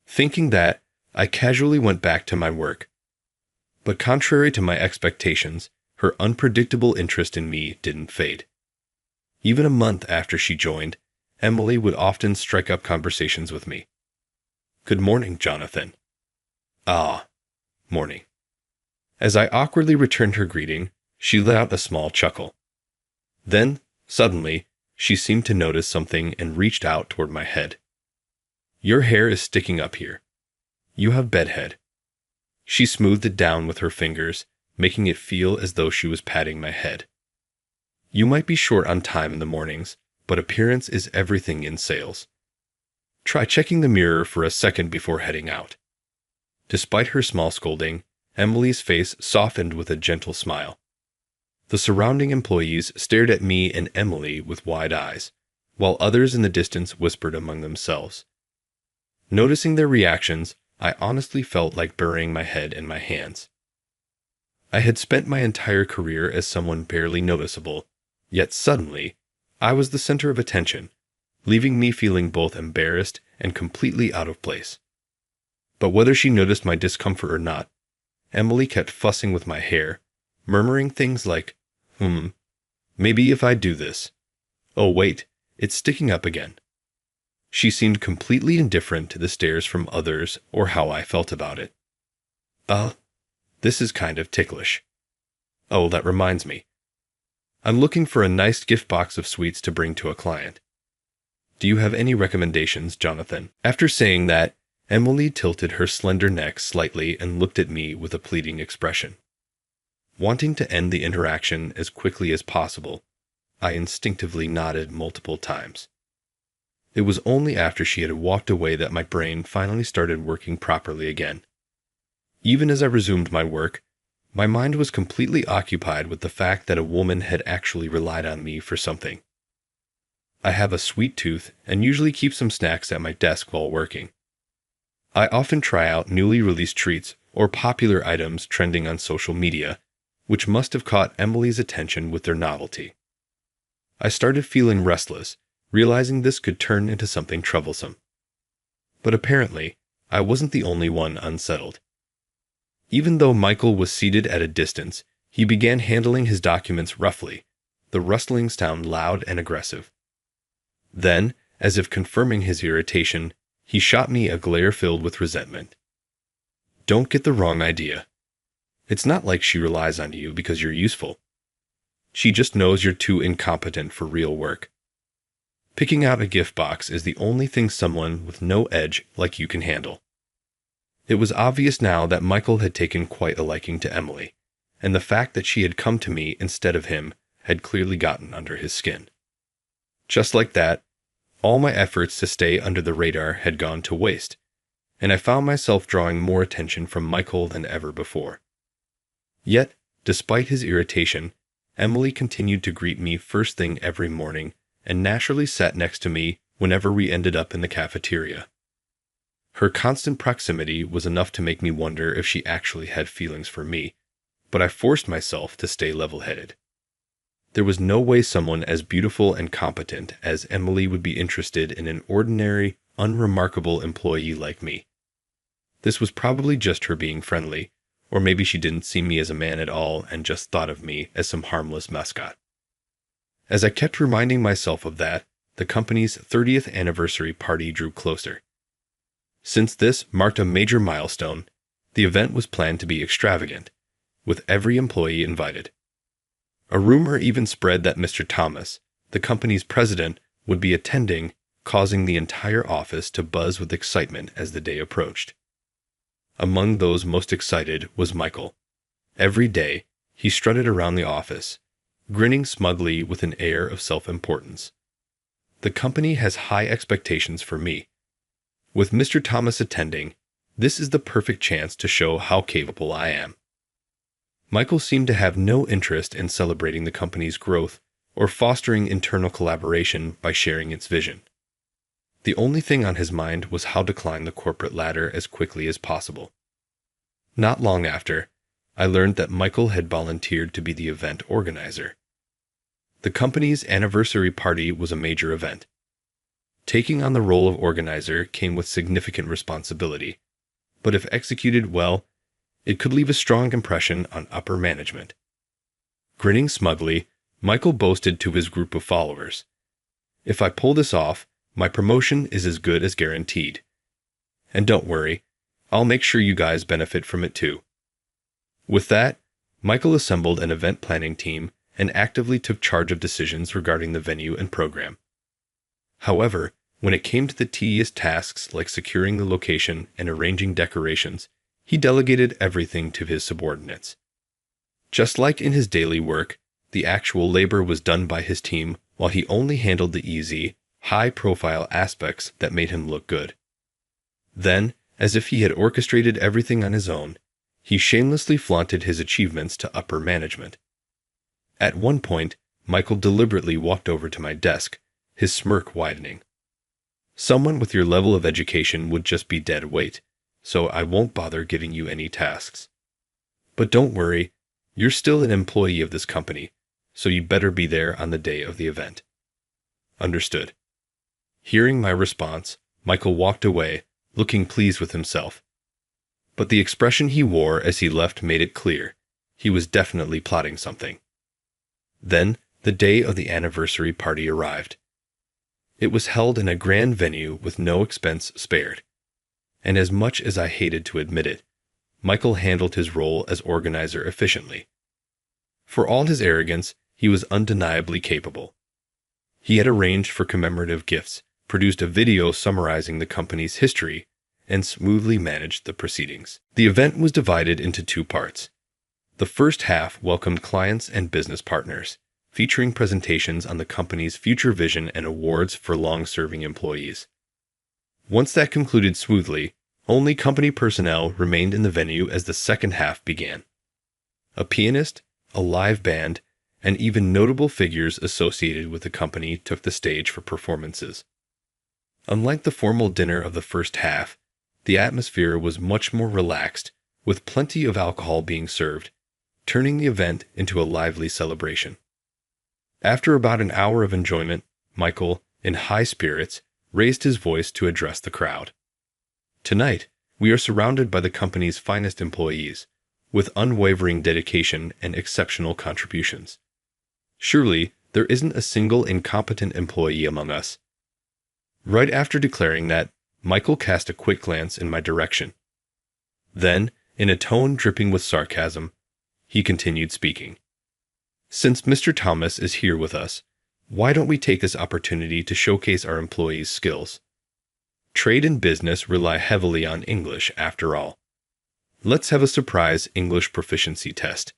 S1: Thinking that, I casually went back to my work. But contrary to my expectations, her unpredictable interest in me didn't fade. Even a month after she joined, Emily would often strike up conversations with me. "Good morning, Jonathan." "Ah, morning." As I awkwardly returned her greeting, she let out a small chuckle. Then, suddenly, she seemed to notice something and reached out toward my head. "Your hair is sticking up here. You have bedhead." She smoothed it down with her fingers, making it feel as though she was patting my head. "You might be short on time in the mornings, but appearance is everything in sales. Try checking the mirror for a second before heading out." Despite her small scolding, Emily's face softened with a gentle smile. The surrounding employees stared at me and Emily with wide eyes, while others in the distance whispered among themselves. Noticing their reactions, I honestly felt like burying my head in my hands. I had spent my entire career as someone barely noticeable, yet suddenly, I was the center of attention, leaving me feeling both embarrassed and completely out of place. But whether she noticed my discomfort or not, Emily kept fussing with my hair, murmuring things like, maybe if I do this. Oh wait, it's sticking up again." She seemed completely indifferent to the stares from others or how I felt about it. This is kind of ticklish. Oh, that reminds me. I'm looking for a nice gift box of sweets to bring to a client. Do you have any recommendations, Jonathan?" After saying that, Emily tilted her slender neck slightly and looked at me with a pleading expression. Wanting to end the interaction as quickly as possible, I instinctively nodded multiple times. It was only after she had walked away that my brain finally started working properly again. Even as I resumed my work, my mind was completely occupied with the fact that a woman had actually relied on me for something. I have a sweet tooth and usually keep some snacks at my desk while working. I often try out newly released treats or popular items trending on social media, which must have caught Emily's attention with their novelty. I started feeling restless, realizing this could turn into something troublesome. But apparently, I wasn't the only one unsettled. Even though Michael was seated at a distance, he began handling his documents roughly, the rustling sound loud and aggressive. Then, as if confirming his irritation, he shot me a glare filled with resentment. Don't get the wrong idea. It's not like she relies on you because you're useful. She just knows you're too incompetent for real work. Picking out a gift box is the only thing someone with no edge like you can handle. It was obvious now that Michael had taken quite a liking to Emily, and the fact that she had come to me instead of him had clearly gotten under his skin. Just like that, all my efforts to stay under the radar had gone to waste, and I found myself drawing more attention from Michael than ever before. Yet, despite his irritation, Emily continued to greet me first thing every morning and naturally sat next to me whenever we ended up in the cafeteria. Her constant proximity was enough to make me wonder if she actually had feelings for me, but I forced myself to stay level-headed. There was no way someone as beautiful and competent as Emily would be interested in an ordinary, unremarkable employee like me. This was probably just her being friendly, or maybe she didn't see me as a man at all and just thought of me as some harmless mascot. As I kept reminding myself of that, the company's 30th anniversary party drew closer. Since this marked a major milestone, the event was planned to be extravagant, with every employee invited. A rumor even spread that Mr. Thomas, the company's president, would be attending, causing the entire office to buzz with excitement as the day approached. Among those most excited was Michael. Every day, he strutted around the office, grinning smugly with an air of self-importance. The company has high expectations for me. With Mr. Thomas attending, this is the perfect chance to show how capable I am. Michael seemed to have no interest in celebrating the company's growth or fostering internal collaboration by sharing its vision. The only thing on his mind was how to climb the corporate ladder as quickly as possible. Not long after, I learned that Michael had volunteered to be the event organizer. The company's anniversary party was a major event. Taking on the role of organizer came with significant responsibility, but if executed well, it could leave a strong impression on upper management. Grinning smugly, Michael boasted to his group of followers, "If I pull this off, my promotion is as good as guaranteed. And don't worry, I'll make sure you guys benefit from it too." With that, Michael assembled an event planning team and actively took charge of decisions regarding the venue and program. However, when it came to the tedious tasks like securing the location and arranging decorations, he delegated everything to his subordinates. Just like in his daily work, the actual labor was done by his team while he only handled the easy, high-profile aspects that made him look good. Then, as if he had orchestrated everything on his own, he shamelessly flaunted his achievements to upper management. At one point, Michael deliberately walked over to my desk, his smirk widening. "Someone with your level of education would just be dead weight, so I won't bother giving you any tasks. But don't worry, you're still an employee of this company, so you better be there on the day of the event." "Understood." Hearing my response, Michael walked away, looking pleased with himself. But the expression he wore as he left made it clear he was definitely plotting something. Then, the day of the anniversary party arrived. It was held in a grand venue with no expense spared. And as much as I hated to admit it, Michael handled his role as organizer efficiently. For all his arrogance, he was undeniably capable. He had arranged for commemorative gifts, produced a video summarizing the company's history, and smoothly managed the proceedings. The event was divided into two parts. The first half welcomed clients and business partners, featuring presentations on the company's future vision and awards for long-serving employees. Once that concluded smoothly, only company personnel remained in the venue as the second half began. A pianist, a live band, and even notable figures associated with the company took the stage for performances. Unlike the formal dinner of the first half, the atmosphere was much more relaxed, with plenty of alcohol being served, turning the event into a lively celebration. After about an hour of enjoyment, Michael, in high spirits, raised his voice to address the crowd. Tonight, we are surrounded by the company's finest employees, with unwavering dedication and exceptional contributions. Surely, there isn't a single incompetent employee among us. Right after declaring that, Michael cast a quick glance in my direction. Then, in a tone dripping with sarcasm, he continued speaking. Since Mr. Thomas is here with us, why don't we take this opportunity to showcase our employees' skills? Trade and business rely heavily on English, after all. Let's have a surprise English proficiency test.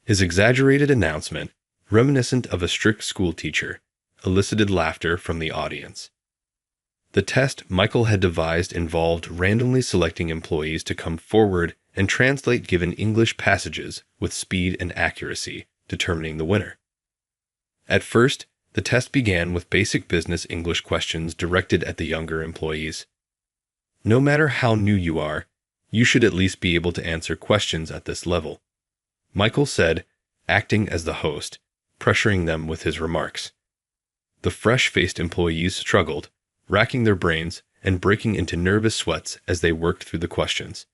S1: His exaggerated announcement, reminiscent of a strict schoolteacher, elicited laughter from the audience. The test Michael had devised involved randomly selecting employees to come forward and translate given English passages with speed and accuracy, determining the winner. At first, the test began with basic business English questions directed at the younger employees. No matter how new you are, you should at least be able to answer questions at this level, Michael said, acting as the host, pressuring them with his remarks. The fresh-faced employees struggled, racking their brains and breaking into nervous sweats as they worked through the questions.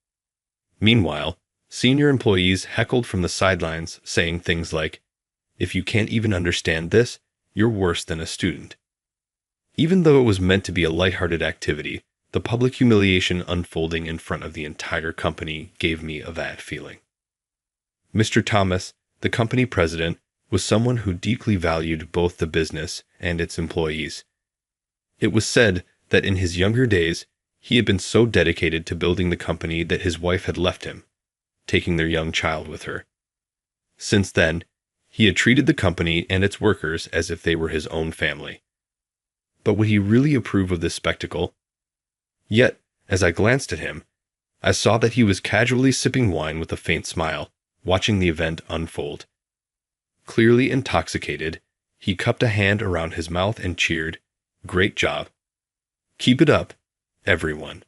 S1: Meanwhile, senior employees heckled from the sidelines, saying things like, "If you can't even understand this, you're worse than a student." Even though it was meant to be a lighthearted activity, the public humiliation unfolding in front of the entire company gave me a bad feeling. Mr. Thomas, the company president, was someone who deeply valued both the business and its employees. It was said that in his younger days, he had been so dedicated to building the company that his wife had left him, taking their young child with her. Since then, he had treated the company and its workers as if they were his own family. But would he really approve of this spectacle? Yet, as I glanced at him, I saw that he was casually sipping wine with a faint smile, watching the event unfold. Clearly intoxicated, he cupped a hand around his mouth and cheered, "Great job. Keep it up, everyone,"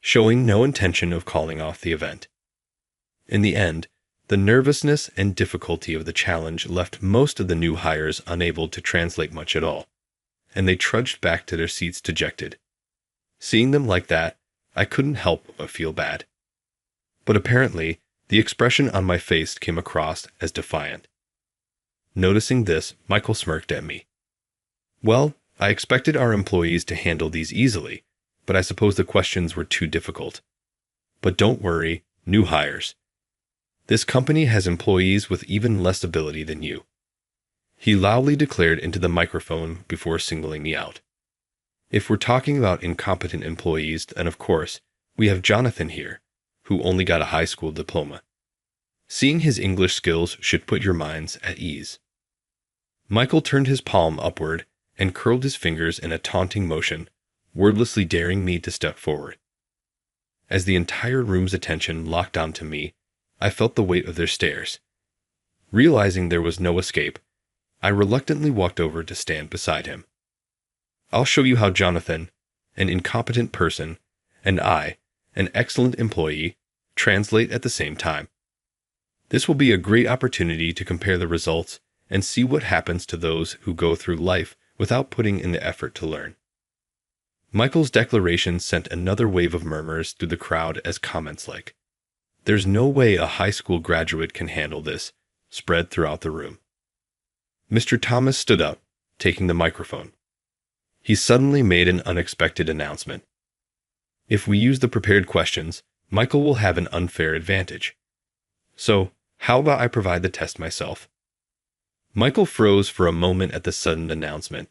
S1: showing no intention of calling off the event. In the end, the nervousness and difficulty of the challenge left most of the new hires unable to translate much at all, and they trudged back to their seats dejected. Seeing them like that, I couldn't help but feel bad. But apparently, the expression on my face came across as defiant. Noticing this, Michael smirked at me. "Well, I expected our employees to handle these easily, but I suppose the questions were too difficult. But don't worry, new hires. This company has employees with even less ability than you," he loudly declared into the microphone before singling me out. "If we're talking about incompetent employees, then of course, we have Jonathan here, who only got a high school diploma. Seeing his English skills should put your minds at ease." Michael turned his palm upward and curled his fingers in a taunting motion, wordlessly daring me to step forward. As the entire room's attention locked onto me, I felt the weight of their stares. Realizing there was no escape, I reluctantly walked over to stand beside him. "I'll show you how Jonathan, an incompetent person, and I, an excellent employee, translate at the same time. This will be a great opportunity to compare the results and see what happens to those who go through life without putting in the effort to learn." Michael's declaration sent another wave of murmurs through the crowd as comments like, "There's no way a high school graduate can handle this," spread throughout the room. Mr. Thomas stood up, taking the microphone. He suddenly made an unexpected announcement. "If we use the prepared questions, Michael will have an unfair advantage. So, how about I provide the test myself?" Michael froze for a moment at the sudden announcement,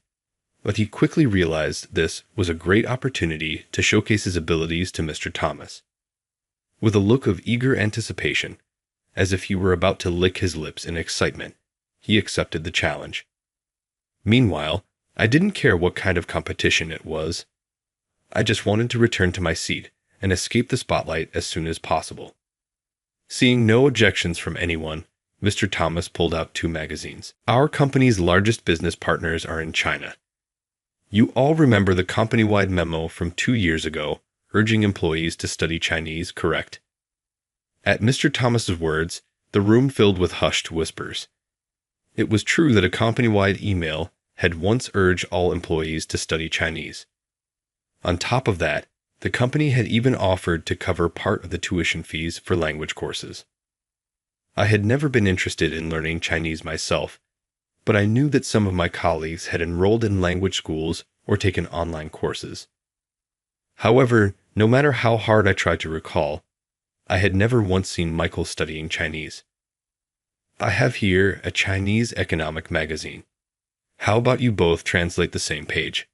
S1: but he quickly realized this was a great opportunity to showcase his abilities to Mr. Thomas. With a look of eager anticipation, as if he were about to lick his lips in excitement, he accepted the challenge. Meanwhile, I didn't care what kind of competition it was. I just wanted to return to my seat and escape the spotlight as soon as possible. Seeing no objections from anyone, Mr. Thomas pulled out 2 magazines. "Our company's largest business partners are in China. You all remember the company-wide memo from 2 years ago urging employees to study Chinese, correct?" At Mr. Thomas's words, the room filled with hushed whispers. It was true that a company-wide email had once urged all employees to study Chinese. On top of that, the company had even offered to cover part of the tuition fees for language courses. I had never been interested in learning Chinese myself, but I knew that some of my colleagues had enrolled in language schools or taken online courses. However, no matter how hard I tried to recall, I had never once seen Michael studying Chinese. I have here a Chinese economic magazine. How about you both translate the same page?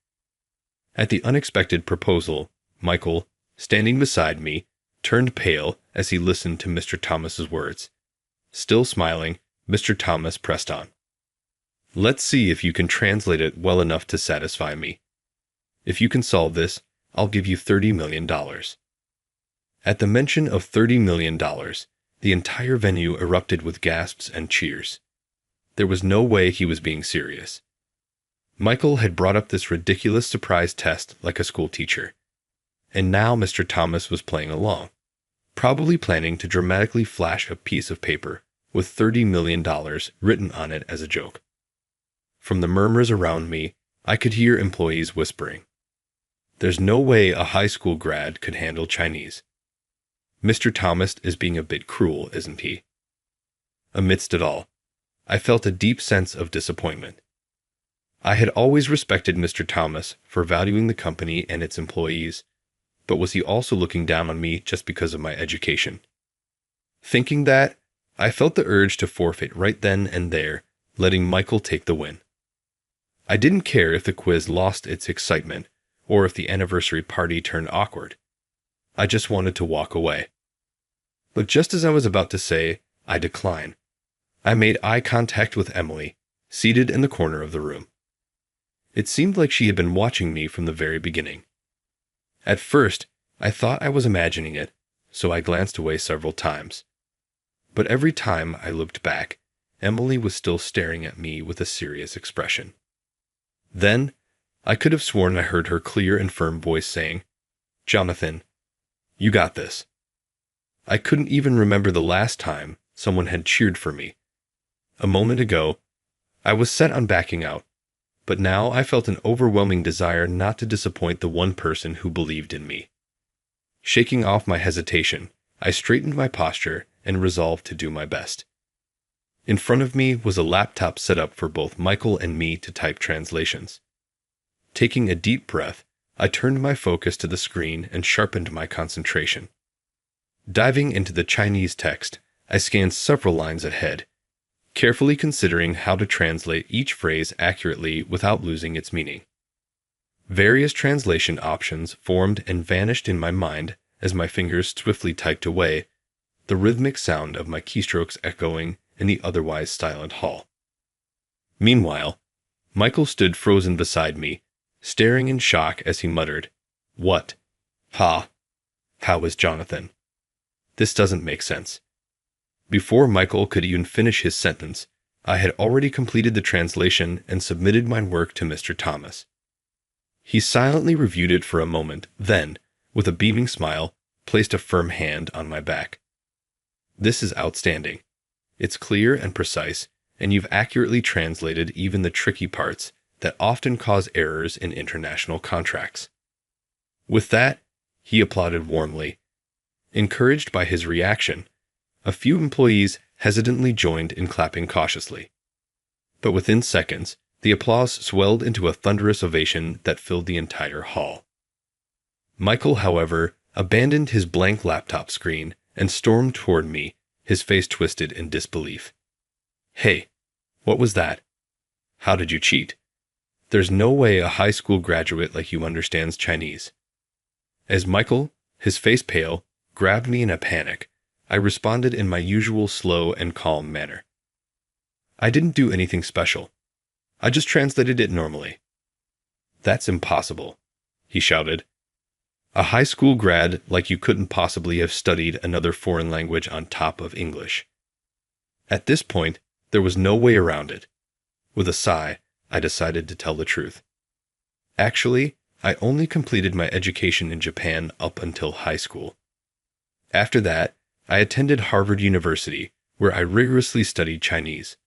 S1: At the unexpected proposal, Michael, standing beside me, turned pale as he listened to Mr. Thomas's words. Still smiling, Mr. Thomas pressed on. Let's see if you can translate it well enough to satisfy me. If you can solve this, I'll give you $30 million. At the mention of $30 million, the entire venue erupted with gasps and cheers. There was no way he was being serious. Michael had brought up this ridiculous surprise test like a school teacher. And now Mr. Thomas was playing along, probably planning to dramatically flash a piece of paper with $30 million written on it as a joke. From the murmurs around me, I could hear employees whispering, "There's no way a high school grad could handle Chinese. Mr. Thomas is being a bit cruel, isn't he?" Amidst it all, I felt a deep sense of disappointment. I had always respected Mr. Thomas for valuing the company and its employees, but was he also looking down on me just because of my education? Thinking that, I felt the urge to forfeit right then and there, letting Michael take the win. I didn't care if the quiz lost its excitement, or if the anniversary party turned awkward. I just wanted to walk away. But just as I was about to say, "I decline," I made eye contact with Emily, seated in the corner of the room. It seemed like she had been watching me from the very beginning. At first, I thought I was imagining it, so I glanced away several times. But every time I looked back, Emily was still staring at me with a serious expression. Then, I could have sworn I heard her clear and firm voice saying, "Jonathan, you got this." I couldn't even remember the last time someone had cheered for me. A moment ago, I was set on backing out, but now I felt an overwhelming desire not to disappoint the one person who believed in me. Shaking off my hesitation, I straightened my posture and resolved to do my best. In front of me was a laptop set up for both Michael and me to type translations. Taking a deep breath, I turned my focus to the screen and sharpened my concentration. Diving into the Chinese text, I scanned several lines ahead, carefully considering how to translate each phrase accurately without losing its meaning. Various translation options formed and vanished in my mind as my fingers swiftly typed away, the rhythmic sound of my keystrokes echoing in the otherwise silent hall. Meanwhile, Michael stood frozen beside me, staring in shock as he muttered, "What? Ha? How is Jonathan? This doesn't make sense." Before Michael could even finish his sentence, I had already completed the translation and submitted my work to Mr. Thomas. He silently reviewed it for a moment, then, with a beaming smile, placed a firm hand on my back. "This is outstanding. It's clear and precise, and you've accurately translated even the tricky parts that often cause errors in international contracts." With that, he applauded warmly. Encouraged by his reaction, a few employees hesitantly joined in clapping cautiously. But within seconds, the applause swelled into a thunderous ovation that filled the entire hall. Michael, however, abandoned his blank laptop screen and stormed toward me, his face twisted in disbelief. "Hey, what was that? How did you cheat? There's no way a high school graduate like you understands Chinese." As Michael, his face pale, grabbed me in a panic, I responded in my usual slow and calm manner. "I didn't do anything special. I just translated it normally." "That's impossible," he shouted. "A high school grad like you couldn't possibly have studied another foreign language on top of English." At this point, there was no way around it. With a sigh, I decided to tell the truth. Actually, I only completed my education in Japan up until high school. After that, I attended Harvard University, where I rigorously studied Chinese.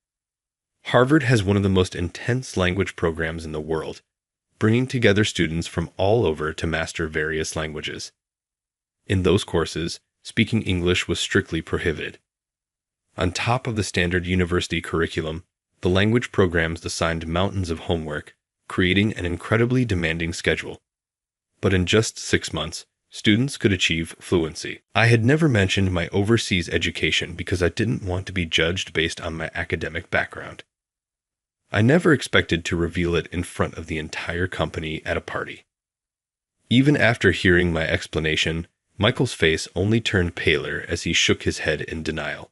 S1: Harvard has one of the most intense language programs in the world, bringing together students from all over to master various languages. In those courses, speaking English was strictly prohibited. On top of the standard university curriculum, the language programs assigned mountains of homework, creating an incredibly demanding schedule. But in just 6 months, students could achieve fluency. I had never mentioned my overseas education because I didn't want to be judged based on my academic background. I never expected to reveal it in front of the entire company at a party. Even after hearing my explanation, Michael's face only turned paler as he shook his head in denial.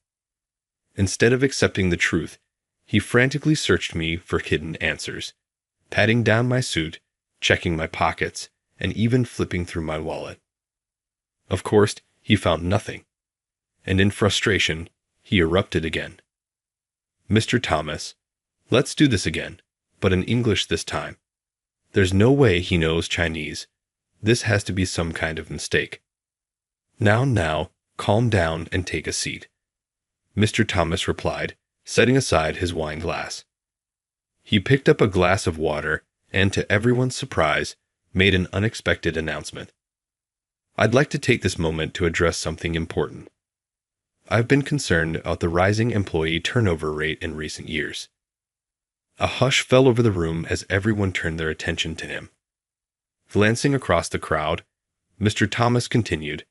S1: Instead of accepting the truth, he frantically searched me for hidden answers, patting down my suit, checking my pockets, and even flipping through my wallet. Of course, he found nothing, and in frustration, he erupted again. "Mr. Thomas, let's do this again, but in English this time. There's no way he knows Chinese. This has to be some kind of mistake. Now, calm down and take a seat," Mr. Thomas replied, setting aside his wine glass. He picked up a glass of water and, to everyone's surprise, made an unexpected announcement. "I'd like to take this moment to address something important. I've been concerned about the rising employee turnover rate in recent years." A hush fell over the room as everyone turned their attention to him. Glancing across the crowd, Mr. Thomas continued,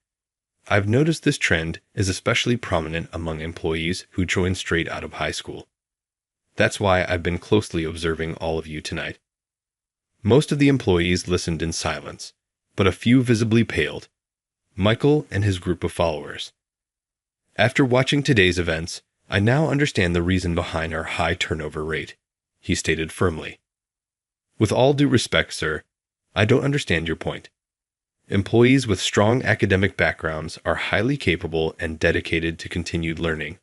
S1: "I've noticed this trend is especially prominent among employees who join straight out of high school. That's why I've been closely observing all of you tonight." Most of the employees listened in silence, but a few visibly paled. Michael and his group of followers. "After watching today's events, I now understand the reason behind our high turnover rate," he stated firmly. "With all due respect, sir, I don't understand your point. Employees with strong academic backgrounds are highly capable and dedicated to continued learning,"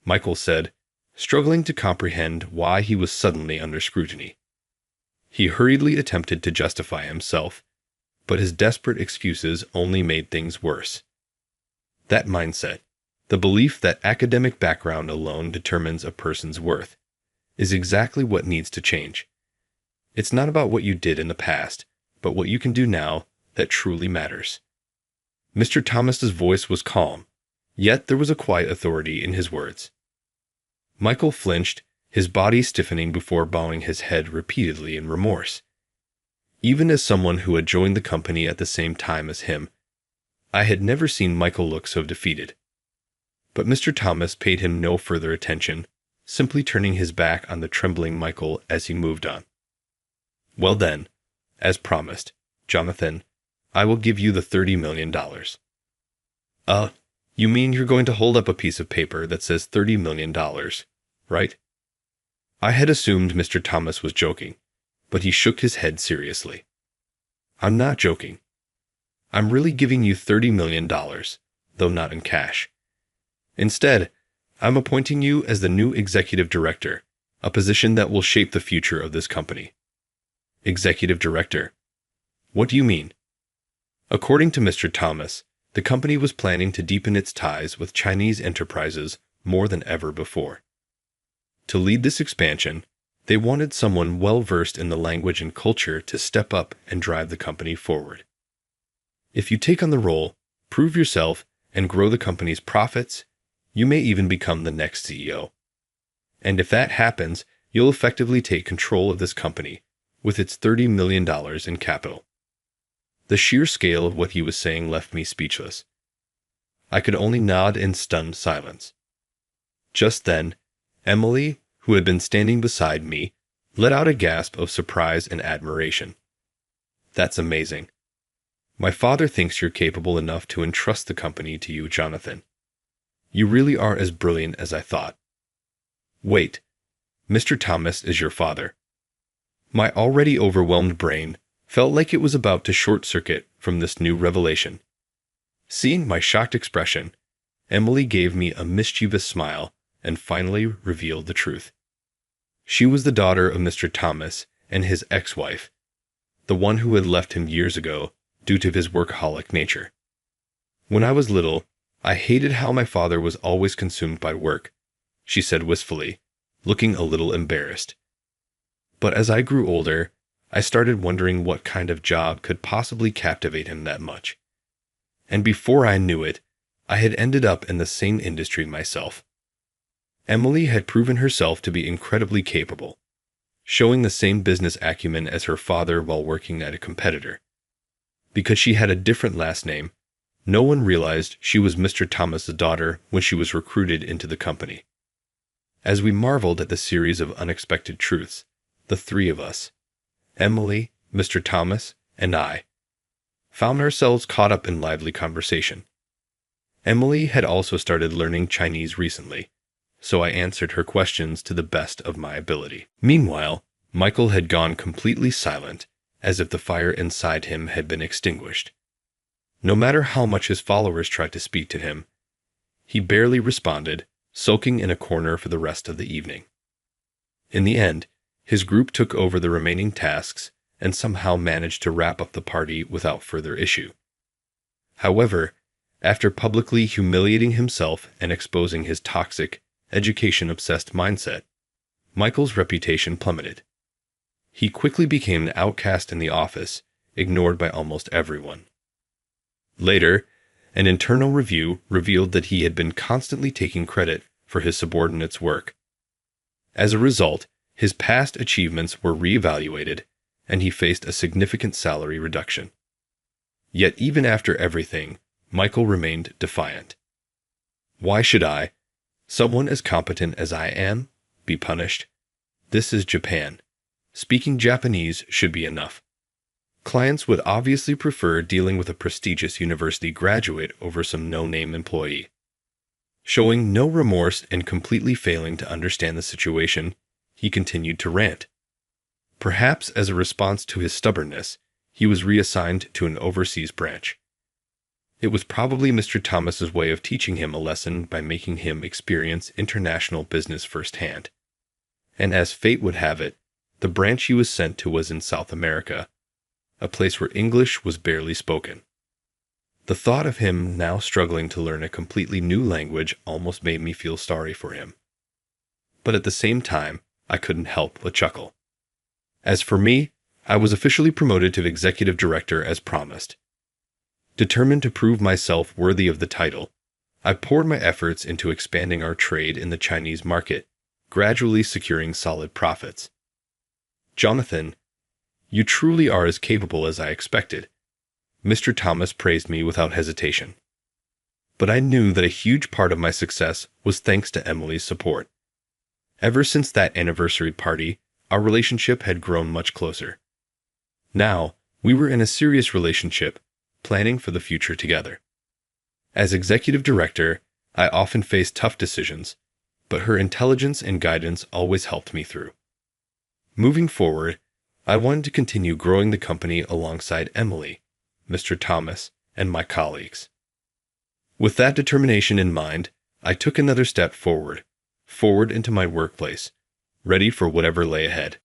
S1: Michael said, struggling to comprehend why he was suddenly under scrutiny. He hurriedly attempted to justify himself, but his desperate excuses only made things worse. That mindset, the belief that academic background alone determines a person's worth, is exactly what needs to change. It's not about what you did in the past, but what you can do now that truly matters. Mr. Thomas's voice was calm, yet there was a quiet authority in his words. Michael flinched, his body stiffening before bowing his head repeatedly in remorse. Even as someone who had joined the company at the same time as him, I had never seen Michael look so defeated. But Mr. Thomas paid him no further attention, simply turning his back on the trembling Michael as he moved on. "Well then, as promised, Jonathan, I will give you the $30 million. You mean you're going to hold up a piece of paper that says $30 million, right?" I had assumed Mr. Thomas was joking, but he shook his head seriously. "I'm not joking. I'm really giving you $30 million, though not in cash. Instead, I'm appointing you as the new executive director, a position that will shape the future of this company." "Executive director? What do you mean?" According to Mr. Thomas, the company was planning to deepen its ties with Chinese enterprises more than ever before. To lead this expansion, they wanted someone well-versed in the language and culture to step up and drive the company forward. If you take on the role, prove yourself, and grow the company's profits, you may even become the next CEO. And if that happens, you'll effectively take control of this company, with its $30 million in capital. The sheer scale of what he was saying left me speechless. I could only nod in stunned silence. Just then, Emily, who had been standing beside me, let out a gasp of surprise and admiration. "That's amazing. My father thinks you're capable enough to entrust the company to you, Jonathan. You really are as brilliant as I thought." "Wait, Mr. Thomas is your father." My already overwhelmed brain felt like it was about to short-circuit from this new revelation. Seeing my shocked expression, Emily gave me a mischievous smile and finally revealed the truth. She was the daughter of Mr. Thomas and his ex-wife, the one who had left him years ago due to his workaholic nature. "When I was little, I hated how my father was always consumed by work," she said wistfully, looking a little embarrassed. But as I grew older, I started wondering what kind of job could possibly captivate him that much. And before I knew it, I had ended up in the same industry myself. Emily had proven herself to be incredibly capable, showing the same business acumen as her father while working at a competitor. Because she had a different last name, no one realized she was Mr. Thomas's daughter when she was recruited into the company. As we marveled at the series of unexpected truths, the three of us, Emily, Mr. Thomas, and I, found ourselves caught up in lively conversation. Emily had also started learning Chinese recently, so I answered her questions to the best of my ability. Meanwhile, Michael had gone completely silent, as if the fire inside him had been extinguished. No matter how much his followers tried to speak to him, he barely responded, sulking in a corner for the rest of the evening. In the end, his group took over the remaining tasks and somehow managed to wrap up the party without further issue. However, after publicly humiliating himself and exposing his toxic, education-obsessed mindset, Michael's reputation plummeted. He quickly became an outcast in the office, ignored by almost everyone. Later, an internal review revealed that he had been constantly taking credit for his subordinates' work. As a result, his past achievements were reevaluated, and he faced a significant salary reduction. Yet even after everything, Michael remained defiant. Why should I, someone as competent as I am, be punished? This is Japan. Speaking Japanese should be enough. Clients would obviously prefer dealing with a prestigious university graduate over some no-name employee. Showing no remorse and completely failing to understand the situation, he continued to rant. Perhaps as a response to his stubbornness, he was reassigned to an overseas branch. It was probably Mr. Thomas's way of teaching him a lesson by making him experience international business firsthand. And as fate would have it, the branch he was sent to was in South America, a place where English was barely spoken. The thought of him now struggling to learn a completely new language almost made me feel sorry for him. But at the same time, I couldn't help but chuckle. As for me, I was officially promoted to executive director as promised. Determined to prove myself worthy of the title, I poured my efforts into expanding our trade in the Chinese market, gradually securing solid profits. Jonathan, you truly are as capable as I expected. Mr. Thomas praised me without hesitation. But I knew that a huge part of my success was thanks to Emily's support. Ever since that anniversary party, our relationship had grown much closer. Now, we were in a serious relationship, planning for the future together. As executive director, I often faced tough decisions, but her intelligence and guidance always helped me through. Moving forward, I wanted to continue growing the company alongside Emily, Mr. Thomas, and my colleagues. With that determination in mind, I took another step forward into my workplace, ready for whatever lay ahead.